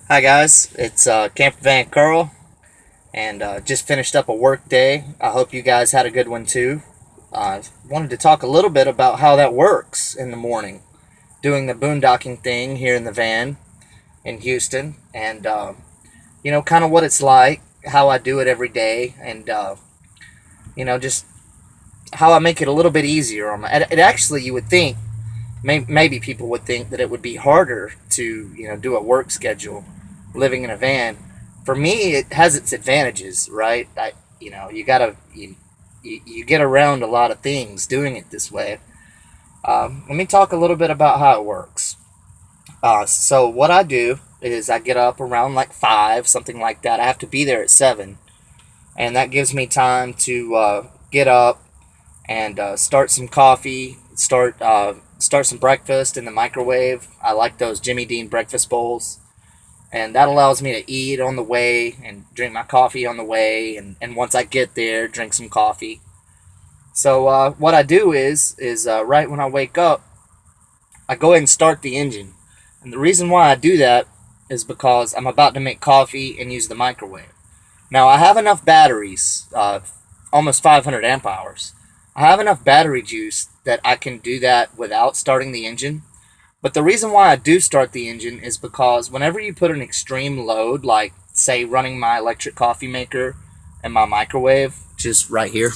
Hi guys, it's Camper Van Curl, and just finished up a work day. I hope you guys had a good one too. I wanted to talk a little bit about how that works in the morning, doing the boondocking thing here in the van in Houston, and kind of what it's like, how I do it every day, and just how I make it a little bit easier on my. It actually, you would think, maybe people would think that it would be harder to do a work schedule living in a van. For me, it has its advantages, right? You gotta you get around a lot of things doing it this way. Let me talk a little bit about how it works. So what I do is I get up around like 5, something like that. I have to be there at 7, and that gives me time to get up and start some coffee, start some breakfast in the microwave. I like those Jimmy Dean breakfast bowls, and that allows me to eat on the way and drink my coffee on the way, and once I get there, drink some coffee. So what I do is right when I wake up, I go ahead and start the engine, and the reason why I do that is because I'm about to make coffee and use the microwave. Now I have enough batteries, almost 500 amp hours. I have enough battery juice that I can do that without starting the engine. But the reason why I do start the engine is because whenever you put an extreme load, like say running my electric coffee maker and my microwave, just right here,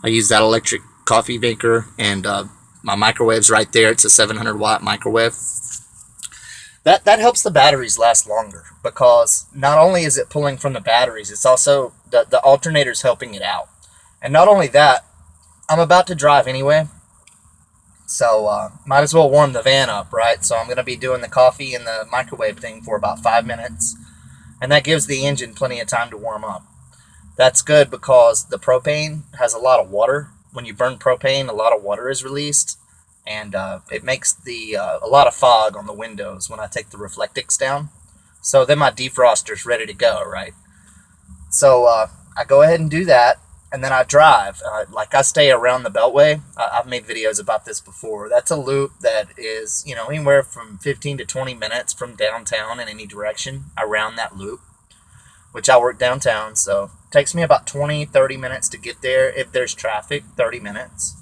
I use that electric coffee maker and my microwave's right there. It's a 700-watt microwave. That helps the batteries last longer because not only is it pulling from the batteries, it's also the alternator's helping it out. And not only that, I'm about to drive anyway, so might as well warm the van up, right? So I'm going to be doing the coffee and the microwave thing for about 5 minutes, and that gives the engine plenty of time to warm up. That's good because the propane has a lot of water. When you burn propane, a lot of water is released, and it makes a lot of fog on the windows when I take the Reflectix down. So then my defroster's ready to go, right? So I go ahead and do that, and then I drive. Like I stay around the Beltway. I've made videos about this before. That's a loop that is, anywhere from 15 to 20 minutes from downtown in any direction around that loop, which I work downtown. So it takes me about 20, 30 minutes to get there. If there's traffic, 30 minutes.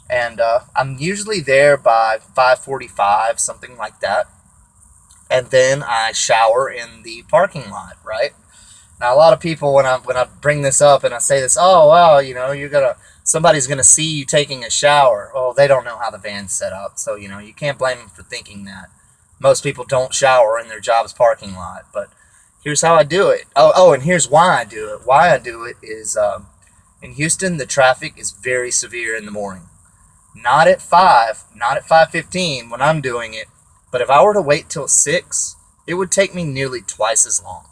And I'm usually there by 5:45, something like that. And then I shower in the parking lot, right? Now, a lot of people, when I bring this up and I say this, oh well, somebody's gonna see you taking a shower. Well, they don't know how the van's set up, so you can't blame them for thinking that. Most people don't shower in their job's parking lot, but here's how I do it. And here's why I do it. Why I do it is in Houston, the traffic is very severe in the morning. Not at 5, not at 5:15 when I'm doing it, but if I were to wait till 6, it would take me nearly twice as long.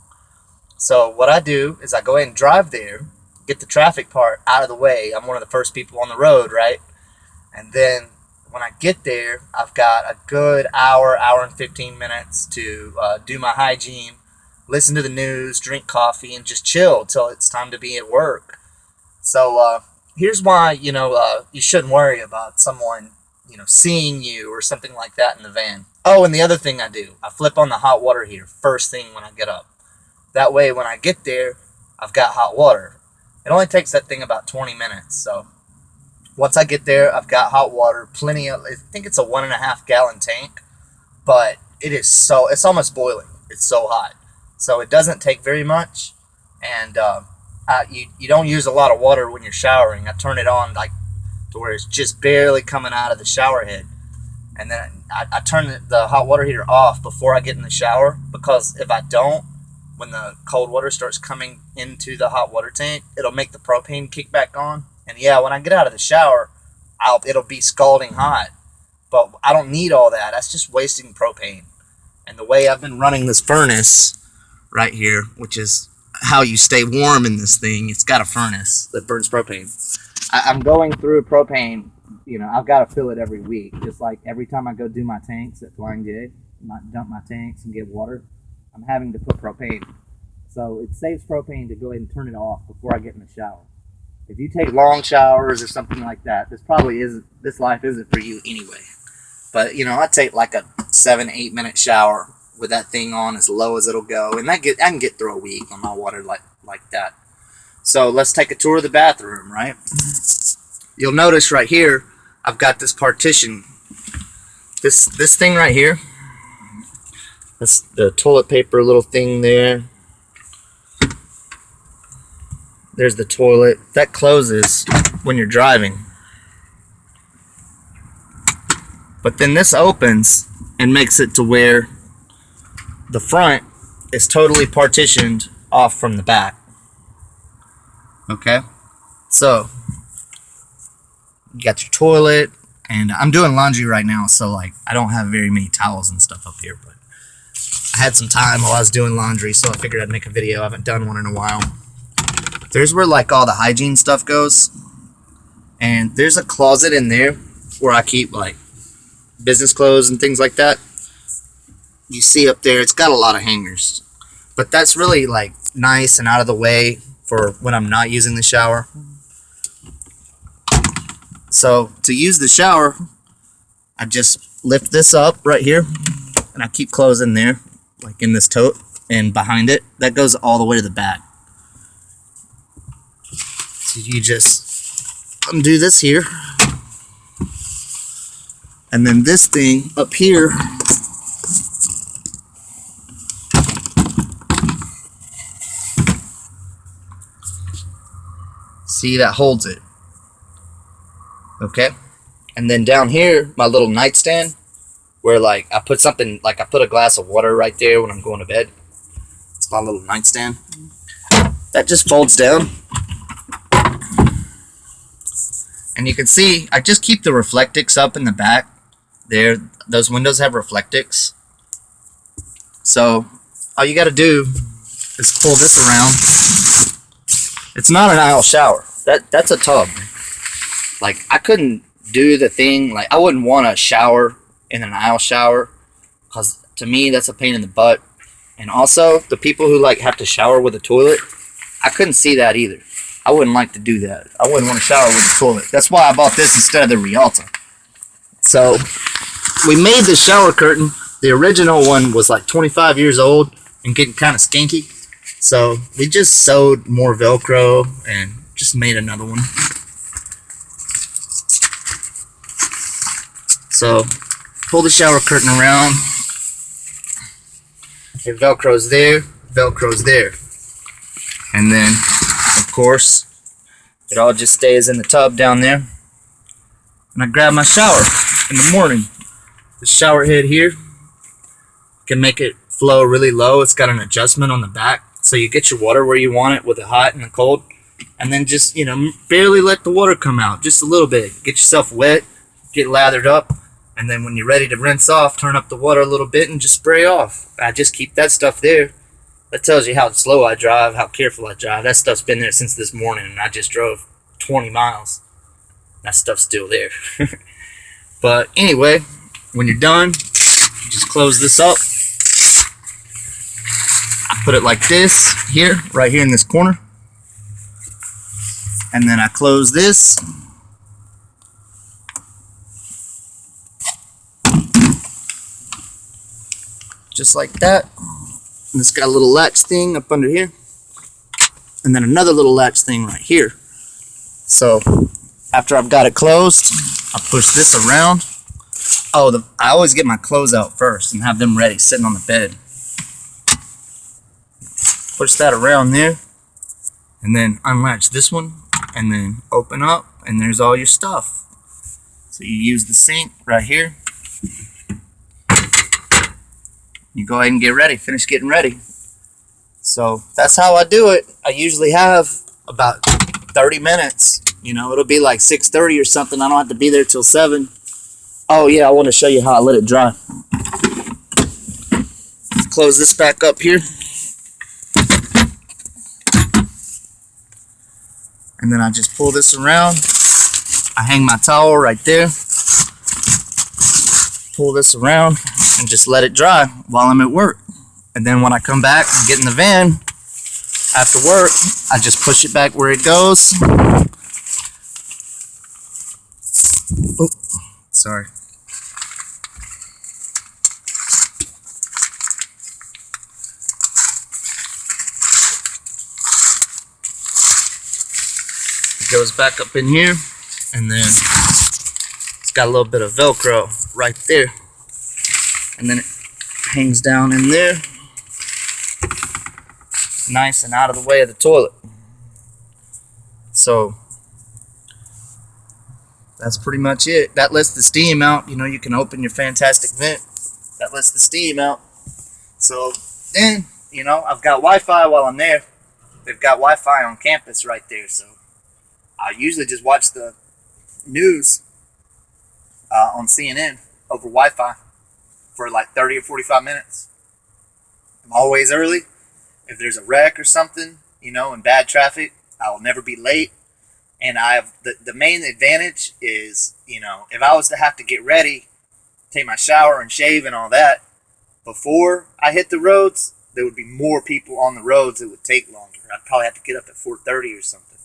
So what I do is I go ahead and drive there, get the traffic part out of the way. I'm one of the first people on the road, right? And then when I get there, I've got a good hour and 15 minutes to do my hygiene, listen to the news, drink coffee, and just chill till it's time to be at work. So here's why you shouldn't worry about someone seeing you or something like that in the van. Oh, and the other thing I do, I flip on the hot water heater first thing when I get up. That way, when I get there, I've got hot water. It only takes that thing about 20 minutes. So once I get there, I've got hot water, plenty of. I think it's a 1.5 gallon tank, but it's almost boiling. It's so hot. So it doesn't take very much, and you don't use a lot of water when you're showering. I turn it on like to where it's just barely coming out of the shower head, and then I turn the hot water heater off before I get in the shower because if I don't, when the cold water starts coming into the hot water tank, it'll make the propane kick back on. And yeah, when I get out of the shower, it'll be scalding hot. But I don't need all that. That's just wasting propane. And the way I've been running this furnace right here, which is how you stay warm in this thing, it's got a furnace that burns propane. I'm going through propane. I've got to fill it every week. Just like every time I go do my tanks at Flying J, dump my tanks and get water, I'm having to put propane. So it saves propane to go ahead and turn it off before I get in the shower. If you take long showers or something like that, this life isn't for you anyway. But I take like a 7-8 minute shower with that thing on as low as it'll go, and I can get through a week on my water like that. So let's take a tour of the bathroom, right? You'll notice right here, I've got this partition. This thing right here, that's the toilet paper little thing there. There's the toilet. That closes when you're driving. But then this opens and makes it to where the front is totally partitioned off from the back. Okay? So, you got your toilet, and I'm doing laundry right now, so like I don't have very many towels and stuff up here, but I had some time while I was doing laundry, so I figured I'd make a video. I haven't done one in a while. There's where like all the hygiene stuff goes, and there's a closet in there where I keep like business clothes and things like that. You see up there, it's got a lot of hangers, but that's really like nice and out of the way for when I'm not using the shower. So to use the shower, I just lift this up right here, and I keep clothes in there, like in this tote, and behind it, that goes all the way to the back. So you just undo this here, and then this thing up here see, that holds it. Okay, and then down here, my little nightstand, where like I put something, like I put a glass of water right there when I'm going to bed. It's my little nightstand. That just folds down, and you can see I just keep the Reflectix up in the back there. Those windows have Reflectix, so all you got to do is pull this around. It's not an aisle shower. That's a tub. Like, I couldn't do the thing, like, I wouldn't want to shower in an aisle shower, because to me, that's a pain in the butt. And also, the people who, like, have to shower with a toilet, I couldn't see that either. I wouldn't like to do that. I wouldn't want to shower with a toilet. That's why I bought this instead of the Rialta. So, we made the shower curtain. The original one was, like, 25 years old and getting kind of stinky. So, we just sewed more Velcro and just made another one. So, pull the shower curtain around. It Velcro's there, Velcro's there. And then, of course, it all just stays in the tub down there. And I grab my shower in the morning. The shower head here can make it flow really low. It's got an adjustment on the back. So you get your water where you want it with the hot and the cold. And then just, barely let the water come out. Just a little bit. Get yourself wet. Get lathered up. And then when you're ready to rinse off, turn up the water a little bit and just spray off. I just keep that stuff there. That tells you how slow I drive, how careful I drive. That stuff's been there since this morning, and I just drove 20 miles. That stuff's still there. But anyway, when you're done, you just close this up. I put it like this here, right here in this corner. And then I close this. Just like that. And it's got a little latch thing up under here. And then another little latch thing right here. So, after I've got it closed, I push this around. Oh, I always get my clothes out first and have them ready, sitting on the bed. Push that around there. And then unlatch this one. And then open up. And there's all your stuff. So you use the sink right here. You go ahead and get ready, finish getting ready. So that's how I do it. I usually have about 30 minutes. It'll be like 6:30 or something. I don't have to be there till 7. Oh yeah, I want to show you how I let it dry. Close this back up here. And then I just pull this around. I hang my towel right there. Pull this around and just let it dry while I'm at work. And then when I come back and get in the van after work, I just push it back where it goes. Oh, sorry. goes back up in here, and then it's got a little bit of Velcro right there, and then it hangs down in there, nice and out of the way of the toilet. So that's pretty much it. That lets the steam out. You know, you can open your fantastic vent. That lets the steam out. So then, you know, I've got Wi-Fi while I'm there. They've got Wi-Fi on campus right there. So I usually just watch the news on CNN over Wi-Fi for like 30 or 45 minutes. I'm always early. If there's a wreck or something, you know, and bad traffic, I will never be late. And I have the main advantage is, you know, if I was to have to get ready, take my shower and shave and all that before I hit the roads, there would be more people on the roads. It would take longer. I'd probably have to get up at 4:30 or something.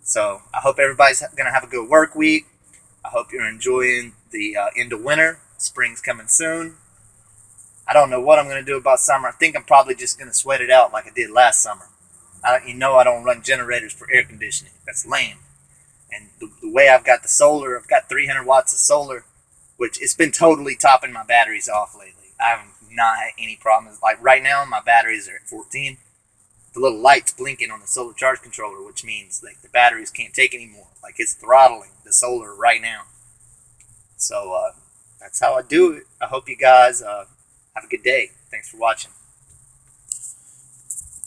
So I hope everybody's going to have a good work week. I hope you're enjoying the end of winter. Spring's coming soon. I don't know what I'm going to do about summer. I think I'm probably just going to sweat it out like I did last summer. You know, I don't run generators for air conditioning. That's lame. And the way I've got the solar, I've got 300 watts of solar, which it's been totally topping my batteries off lately. I have not had any problems. Like right now, my batteries are at 14. The little light's blinking on the solar charge controller, which means like the batteries can't take anymore. Like it's throttling the solar right now. So that's how I do it. I hope you guys have a good day. Thanks for watching.